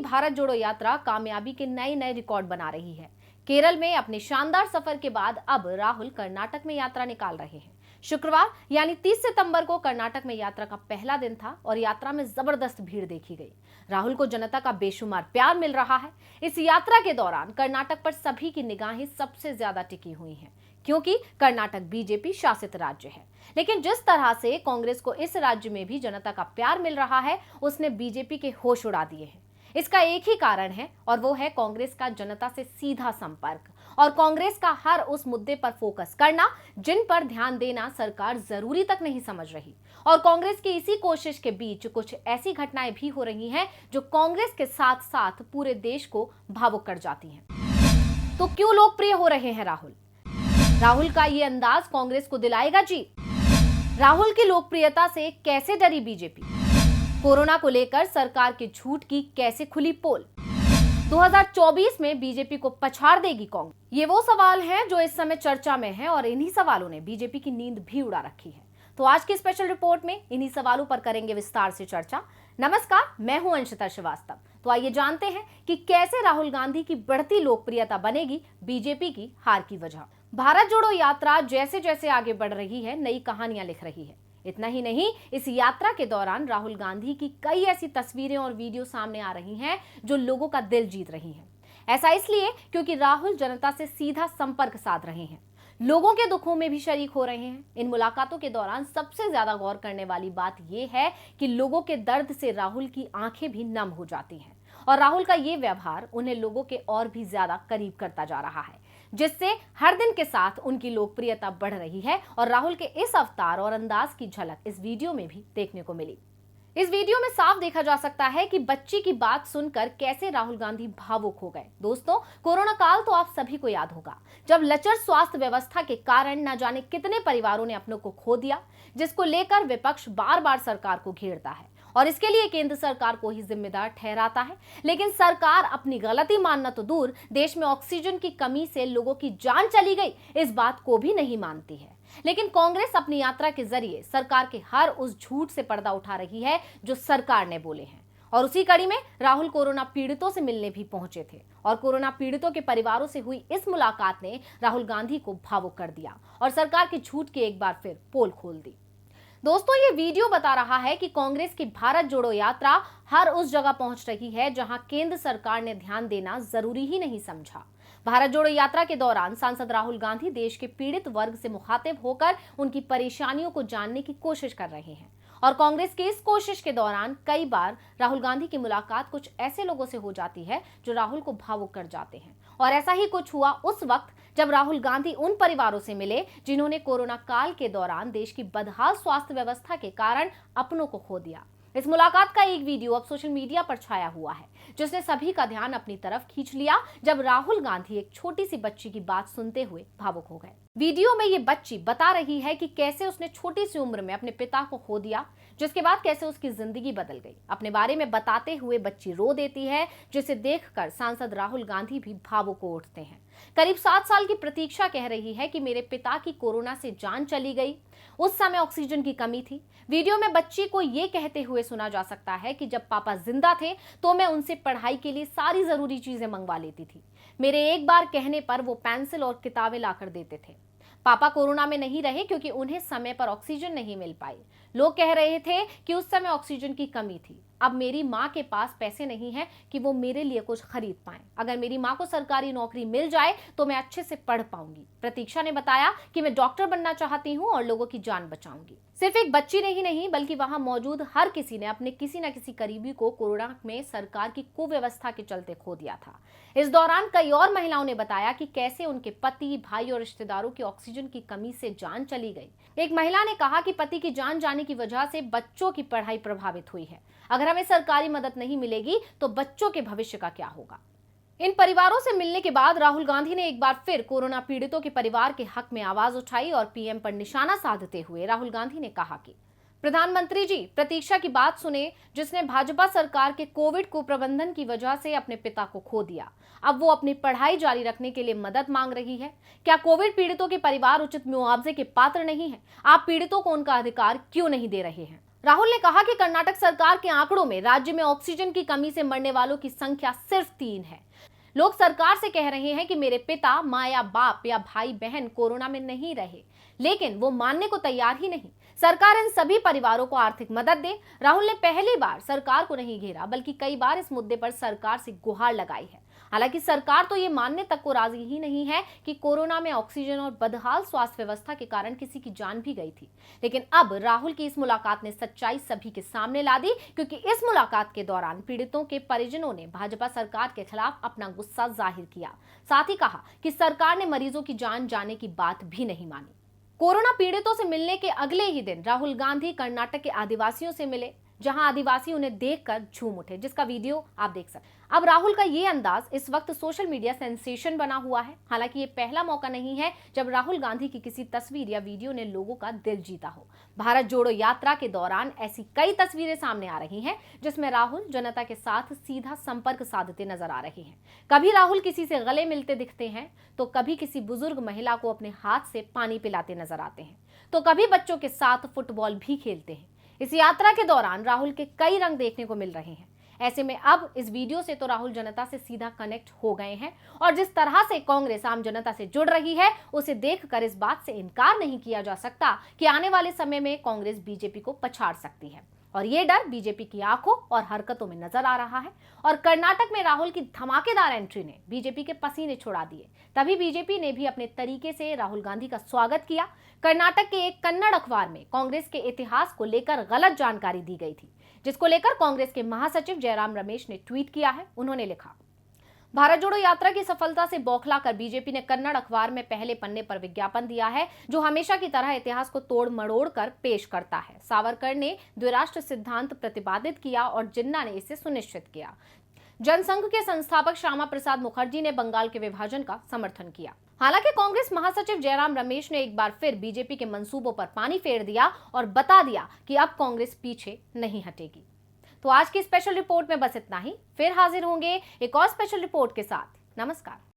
भारत जोड़ो यात्रा कामयाबी के नए नए रिकॉर्ड बना रही है। केरल में अपने शानदार सफर के बाद अब राहुल कर्नाटक में यात्रा निकाल रहे हैं। शुक्रवार यानी 30 सितंबर को कर्नाटक में यात्रा का पहला दिन था और यात्रा में जबरदस्त भीड़ देखी गई। राहुल को जनता का बेशुमार प्यार मिल रहा है। इस यात्रा के दौरान कर्नाटक पर सभी की निगाहें सबसे ज्यादा टिकी हुई हैं, क्योंकि कर्नाटक बीजेपी शासित राज्य है। लेकिन जिस तरह से कांग्रेस को इस राज्य में भी जनता का प्यार मिल रहा है, उसने बीजेपी के होश उड़ा दिए हैं। इसका एक ही कारण है और वो है कांग्रेस का जनता से सीधा संपर्क और कांग्रेस का हर उस मुद्दे पर फोकस करना जिन पर ध्यान देना सरकार जरूरी तक नहीं समझ रही। और कांग्रेस की इसी कोशिश के बीच कुछ ऐसी घटनाएं भी हो रही हैं जो कांग्रेस के साथ साथ पूरे देश को भावुक कर जाती हैं। तो क्यों लोकप्रिय हो रहे हैं राहुल? राहुल का ये अंदाज कांग्रेस को दिलाएगा जीत। राहुल की लोकप्रियता से कैसे डरी बीजेपी? कोरोना को लेकर सरकार के झूठ की कैसे खुली पोल? 2024 में बीजेपी को पछाड़ देगी कांग्रेस? ये वो सवाल हैं जो इस समय चर्चा में हैं और इन्हीं सवालों ने बीजेपी की नींद भी उड़ा रखी है। तो आज की स्पेशल रिपोर्ट में इन्हीं सवालों पर करेंगे विस्तार से चर्चा। नमस्कार, मैं हूं अंशिता श्रीवास्तव। तो आइए जानते हैं कि कैसे राहुल गांधी की बढ़ती लोकप्रियता बनेगी बीजेपी की हार की वजह। भारत जोड़ो यात्रा जैसे जैसे आगे बढ़ रही है, नई कहानियां लिख रही है। इतना ही नहीं, इस यात्रा के दौरान राहुल गांधी की कई ऐसी तस्वीरें और वीडियो सामने आ रही हैं जो लोगों का दिल जीत रही हैं। ऐसा इसलिए क्योंकि राहुल जनता से सीधा संपर्क साध रहे हैं, लोगों के दुखों में भी शरीक हो रहे हैं। इन मुलाकातों के दौरान सबसे ज्यादा गौर करने वाली बात यह है कि लोगों के दर्द से राहुल की आंखें भी नम हो जाती हैं और राहुल का ये व्यवहार उन्हें लोगों के और भी ज्यादा करीब करता जा रहा है, जिससे हर दिन के साथ उनकी लोकप्रियता बढ़ रही है। और राहुल के इस अवतार और अंदाज की झलक इस वीडियो में भी देखने को मिली। इस वीडियो में साफ देखा जा सकता है कि बच्ची की बात सुनकर कैसे राहुल गांधी भावुक हो गए। दोस्तों, कोरोना काल तो आप सभी को याद होगा, जब लचर स्वास्थ्य व्यवस्था के कारण न जाने कितने परिवारों ने अपनों को खो दिया, जिसको लेकर विपक्ष बार बार सरकार को घेरता है और इसके लिए केंद्र सरकार को ही जिम्मेदार ठहराता है। लेकिन सरकार अपनी गलती मानना तो दूर, देश में ऑक्सीजन की कमी से लोगों की जान चली गई, इस बात को भी नहीं मानती है। लेकिन कांग्रेस अपनी यात्रा के जरिए सरकार के हर उस झूठ से पर्दा उठा रही है जो सरकार ने बोले हैं। और उसी कड़ी में राहुल कोरोना पीड़ितों से मिलने भी पहुंचे थे और कोरोना पीड़ितों के परिवारों से हुई इस मुलाकात ने राहुल गांधी को भावुक कर दिया और सरकार के झूठ की एक बार फिर पोल खोल दी। दोस्तों, ये वीडियो बता रहा है कि कांग्रेस की भारत जोड़ो यात्रा हर उस जगह पहुंच रही है जहां केंद्र सरकार ने ध्यान देना जरूरी ही नहीं समझा। भारत जोड़ो यात्रा के दौरान सांसद राहुल गांधी देश के पीड़ित वर्ग से मुखातिब होकर उनकी परेशानियों को जानने की कोशिश कर रहे हैं और कांग्रेस की इस कोशिश के दौरान कई बार राहुल गांधी की मुलाकात कुछ ऐसे लोगों से हो जाती है जो राहुल को भावुक कर जाते हैं। और ऐसा ही कुछ हुआ उस वक्त जब राहुल गांधी उन परिवारों से मिले जिन्होंने कोरोना काल के दौरान देश की बदहाल स्वास्थ्य व्यवस्था के कारण अपनों को खो दिया। इस मुलाकात का एक वीडियो अब सोशल मीडिया पर छाया हुआ है, जिसने सभी का ध्यान अपनी तरफ खींच लिया जब राहुल गांधी एक छोटी सी बच्ची की बात सुनते हुए भावुक हो गए। वीडियो में ये बच्ची बता रही है कि कैसे उसने छोटी सी उम्र में अपने पिता को खो दिया, जिसके बाद कैसे उसकी जिंदगी बदल गई। अपने बारे में बताते हुए बच्ची रो देती है, जिसे देखकर सांसद राहुल गांधी भी भावुक हो उठते हैं। करीब 7 साल की प्रतीक्षा कह रही है कि मेरे पिता की कोरोना से जान चली गई, उस समय ऑक्सीजन की कमी थी। वीडियो में बच्ची को ये कहते हुए सुना जा सकता है कि जब पापा जिंदा थे तो मैं उनसे पढ़ाई के लिए सारी जरूरी चीजें मंगवा लेती थी। मेरे एक बार कहने पर वो पेंसिल और किताबें लाकर देते थे। पापा कोरोना में नहीं रहे क्योंकि उन्हें समय पर ऑक्सीजन नहीं मिल पाई। लोग कह रहे थे कि उस समय ऑक्सीजन की कमी थी। अब मेरी माँ के पास पैसे नहीं है कि वो मेरे लिए कुछ खरीद पाए। अगर मेरी माँ को सरकारी नौकरी मिल जाए तो मैं अच्छे से पढ़ पाऊंगी। प्रतीक्षा ने बताया कि मैं डॉक्टर बनना चाहती हूँ और लोगों की जान बचाऊंगी। सिर्फ एक बच्ची नहीं बल्कि वहां मौजूद हर किसी ने अपने किसी न किसी करीबी को कोरोना में सरकार की कुव्यवस्था के चलते खो दिया था। इस दौरान कई और महिलाओं ने बताया कि कैसे उनके पति, भाई और रिश्तेदारों की ऑक्सीजन की कमी से जान चली गई। एक महिला ने कहा कि पति की जान जाने की वजह से बच्चों की पढ़ाई प्रभावित हुई है। अगर हमें सरकारी मदद नहीं मिलेगी तो बच्चों के भविष्य का क्या होगा। इन परिवारों से मिलने के बाद राहुल गांधी ने एक बार फिर कोरोना पीड़ितों के परिवार के हक में आवाज उठाई और पीएम पर निशाना साधते हुए राहुल गांधी ने कहा कि प्रधानमंत्री जी, प्रतीक्षा की बात सुने, जिसने भाजपा सरकार के कोविड कुप्रबंधन की वजह से अपने पिता को खो दिया। अब वो अपनी पढ़ाई जारी रखने के लिए मदद मांग रही है। क्या कोविड पीड़ितों के परिवार उचित मुआवजे के पात्र नहीं है? आप पीड़ितों को उनका अधिकार क्यों नहीं दे रहे हैं? राहुल ने कहा कि कर्नाटक सरकार के आंकड़ों में राज्य में ऑक्सीजन की कमी से मरने वालों की संख्या सिर्फ 3 है। लोग सरकार से कह रहे हैं कि मेरे पिता, माँ या बाप या भाई बहन कोरोना में नहीं रहे, लेकिन वो मानने को तैयार ही नहीं। सरकार इन सभी परिवारों को आर्थिक मदद दे। राहुल ने पहली बार सरकार को नहीं घेरा, बल्कि कई बार इस मुद्दे पर सरकार से गुहार लगाई है। हालांकि सरकार तो ये मानने तक को राजी ही नहीं है कि कोरोना में ऑक्सीजन और बदहाल स्वास्थ्य व्यवस्था के कारण किसी की जान भी गई थी। लेकिन अब राहुल की इस मुलाकात ने सच्चाई सभी के सामने ला दी, क्योंकि इस मुलाकात के दौरान पीड़ितों के परिजनों ने भाजपा सरकार के खिलाफ अपना गुस्सा जाहिर किया। साथ ही कहा कि सरकार ने मरीजों की जान जाने की बात भी नहीं मानी। कोरोना पीड़ितों से मिलने के अगले ही दिन राहुल गांधी कर्नाटक के आदिवासियों से मिले, जहां आदिवासी उन्हें देखकर झूम उठे, जिसका वीडियो आप देख सकते हैं। अब राहुल का ये अंदाज इस वक्त सोशल मीडिया सेंसेशन बना हुआ है। हालांकि ये पहला मौका नहीं है जब राहुल गांधी की किसी तस्वीर या वीडियो ने लोगों का दिल जीता हो। भारत जोड़ो यात्रा के दौरान ऐसी कई तस्वीरें सामने आ रही हैं जिसमें राहुल जनता के साथ सीधा संपर्क साधते नजर आ रहे हैं। कभी राहुल किसी से गले मिलते दिखते हैं, तो कभी किसी बुजुर्ग महिला को अपने हाथ से पानी पिलाते नजर आते हैं, तो कभी बच्चों के साथ फुटबॉल भी खेलते हैं। इस यात्रा के दौरान राहुल के कई रंग देखने को मिल रहे हैं। ऐसे में अब इस वीडियो से तो राहुल जनता से सीधा कनेक्ट हो गए हैं, और जिस तरह से कांग्रेस आम जनता से जुड़ रही है, उसे देखकर इस बात से इनकार नहीं किया जा सकता कि आने वाले समय में कांग्रेस बीजेपी को पछाड़ सकती है। और ये डर बीजेपी की आंखों और हरकतों में नजर आ रहा है। और कर्नाटक में राहुल की धमाकेदार एंट्री ने बीजेपी के पसीने छुड़ा दिए। तभी बीजेपी ने भी अपने तरीके से राहुल गांधी का स्वागत किया। कर्नाटक के एक कन्नड़ अखबार में कांग्रेस के इतिहास को लेकर गलत जानकारी दी गई थी, जिसको लेकर कांग्रेस के महासचिव जयराम रमेश ने ट्वीट किया है। उन्होंने लिखा, भारत जोड़ो यात्रा की सफलता से बौखलाकर बीजेपी ने कन्नड़ अखबार में पहले पन्ने पर विज्ञापन दिया है, जो हमेशा की तरह इतिहास को तोड़ मरोड़ कर पेश करता है। सावरकर ने द्विराष्ट्र सिद्धांत प्रतिपादित किया और जिन्ना ने इसे सुनिश्चित किया। जनसंघ के संस्थापक श्यामा प्रसाद मुखर्जी ने बंगाल के विभाजन का समर्थन किया। हालांकि कांग्रेस महासचिव जयराम रमेश ने एक बार फिर बीजेपी के मंसूबों पर पानी फेर दिया और बता दिया कि अब कांग्रेस पीछे नहीं हटेगी। तो आज की स्पेशल रिपोर्ट में बस इतना ही। फिर हाजिर होंगे एक और स्पेशल रिपोर्ट के साथ। नमस्कार।